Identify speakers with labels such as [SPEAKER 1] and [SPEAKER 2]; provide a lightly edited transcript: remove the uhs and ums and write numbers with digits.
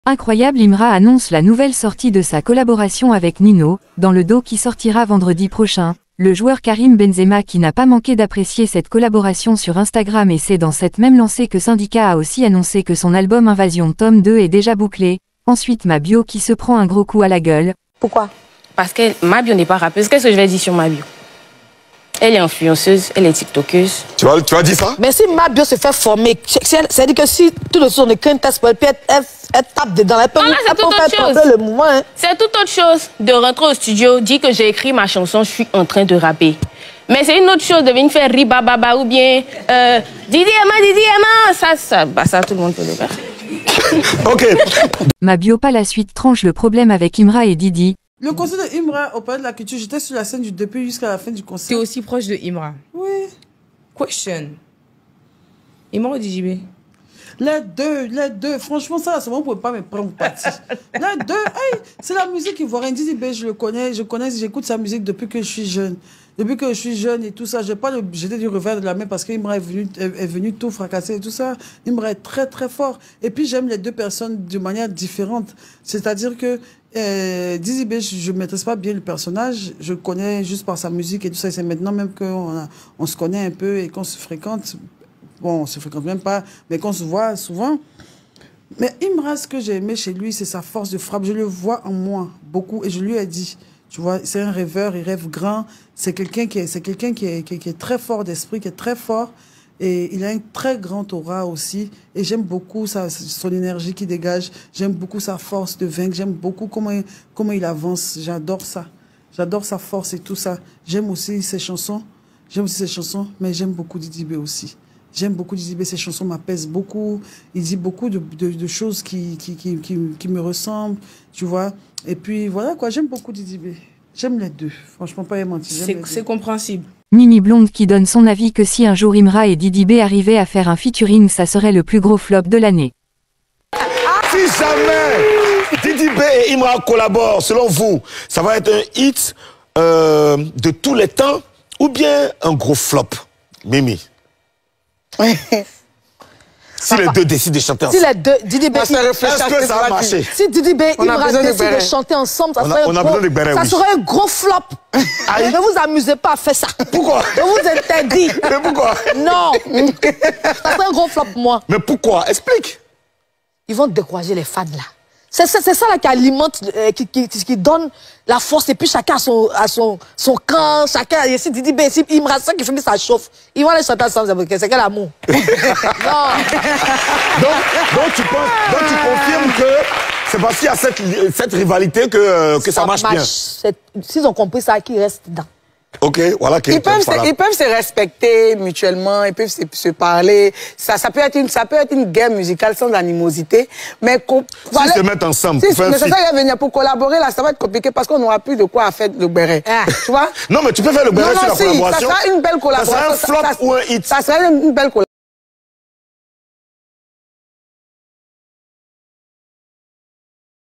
[SPEAKER 1] Incroyable, Imra annonce la nouvelle sortie de sa collaboration avec Nino, dans le dos qui sortira vendredi prochain. Le joueur Karim Benzema qui n'a pas manqué d'apprécier cette collaboration sur Instagram, et c'est dans cette même lancée que Syndicat a aussi annoncé que son album Invasion tome 2 est déjà bouclé. Ensuite Mabio qui se prend un gros coup à la gueule.
[SPEAKER 2] Pourquoi? Parce que Mabio n'est pas rappeuse. Qu'est-ce que je vais dire sur Mabio? Elle est influenceuse, elle est tiktokeuse.
[SPEAKER 3] Tu vas dire ça?
[SPEAKER 4] Mais si Mabio se fait former, c'est-à-dire que si tout le son n'est qu'un test, elle tape dedans, elle peut faire le mouvement. Hein.
[SPEAKER 2] C'est toute autre chose de rentrer au studio, dire que j'ai écrit ma chanson, je suis en train de rapper. Mais c'est une autre chose de venir faire ribababa ou bien Didi Emma, ça tout le monde peut le faire.
[SPEAKER 3] Ok.
[SPEAKER 1] Mabio pas la suite tranche le problème avec Imra et Didi.
[SPEAKER 5] Le concert de Imra au Palais de la Culture, j'étais sur la scène du début jusqu'à la fin du concert.
[SPEAKER 6] Tu es aussi proche de Imra?
[SPEAKER 5] Oui.
[SPEAKER 6] Question. Imra ou DJB?
[SPEAKER 5] Les deux. Franchement, ça, c'est bon, on ne pouvait pas me prendre parti. Les deux, hey, c'est la musique ivoirienne. DJB, je le connais, j'écoute sa musique depuis que je suis jeune. Depuis que je suis jeune et tout ça, j'ai pas jeté du revers de la main parce qu'Imra est venu tout fracasser et tout ça. Imra est très très fort. Et puis j'aime les deux personnes de manière différente. C'est-à-dire que Dizzy B, je ne maîtrise pas bien le personnage. Je le connais juste par sa musique et tout ça. C'est maintenant même qu'on se connaît un peu et qu'on se fréquente. Bon, on se fréquente même pas, mais qu'on se voit souvent. Mais Imra, ce que j'ai aimé chez lui, c'est sa force de frappe. Je le vois en moi beaucoup et je lui ai dit. Tu vois, c'est un rêveur, il rêve grand. C'est quelqu'un qui est très fort d'esprit, qui est très fort. Et il a un très grand aura aussi. Et j'aime beaucoup son énergie qu'il dégage. J'aime beaucoup sa force de vaincre. J'aime beaucoup comment il avance. J'adore ça. J'adore sa force et tout ça. J'aime aussi ses chansons. Mais j'aime beaucoup Didi B aussi. J'aime beaucoup Didi B. Ses chansons m'apaisent beaucoup. Il dit beaucoup de choses qui me ressemblent. Tu vois. Et puis voilà quoi, j'aime beaucoup Didi B. J'aime les deux, franchement pas y mentir.
[SPEAKER 6] C'est compréhensible.
[SPEAKER 1] Mimi Blonde qui donne son avis que si un jour Imra et Didi B arrivaient à faire un featuring, ça serait le plus gros flop de l'année.
[SPEAKER 3] Si jamais Didi B et Imra collaborent, selon vous, ça va être un hit de tous les temps ou bien un gros flop? Mimi. Si les deux décident de chanter ensemble.
[SPEAKER 4] Si les deux, Didi B,
[SPEAKER 3] est-ce que ça va marcher?
[SPEAKER 4] Si Didi B et Imra décident de chanter ensemble, ça serait un gros flop. Ne vous amusez pas à faire ça.
[SPEAKER 3] Pourquoi?
[SPEAKER 4] Je vous interdis.
[SPEAKER 3] Mais pourquoi?
[SPEAKER 4] Non. Ça serait un gros flop pour moi.
[SPEAKER 3] Mais pourquoi? Explique.
[SPEAKER 4] Ils vont décourager les fans là. C'est ça là qui alimente, qui donne la force. Et puis chacun a son camp, chacun ici Didi B, ici Imra, ça qui fait que ça chauffe. Ils vont aller chanter ensemble, c'est quel amour? Non.
[SPEAKER 3] Donc tu confirmes que c'est parce qu'il y a cette rivalité que ça marche bien.
[SPEAKER 4] S'ils ont compris ça, qu'ils restent dedans.
[SPEAKER 3] Ok, voilà.
[SPEAKER 7] Ils peuvent se respecter mutuellement, ils peuvent se parler. Ça peut être une guerre musicale sans animosité, mais
[SPEAKER 3] s'ils se mettent ensemble.
[SPEAKER 7] Mais c'est ça qui va venir pour collaborer là, ça va être compliqué parce qu'on n'aura plus de quoi faire le béret. Tu vois?
[SPEAKER 3] Non, mais tu peux faire le béret sur la collaboration.
[SPEAKER 7] Ça sera une belle collaboration.
[SPEAKER 3] Ça sera un flop ou un hit.
[SPEAKER 7] Ça sera une belle collaboration.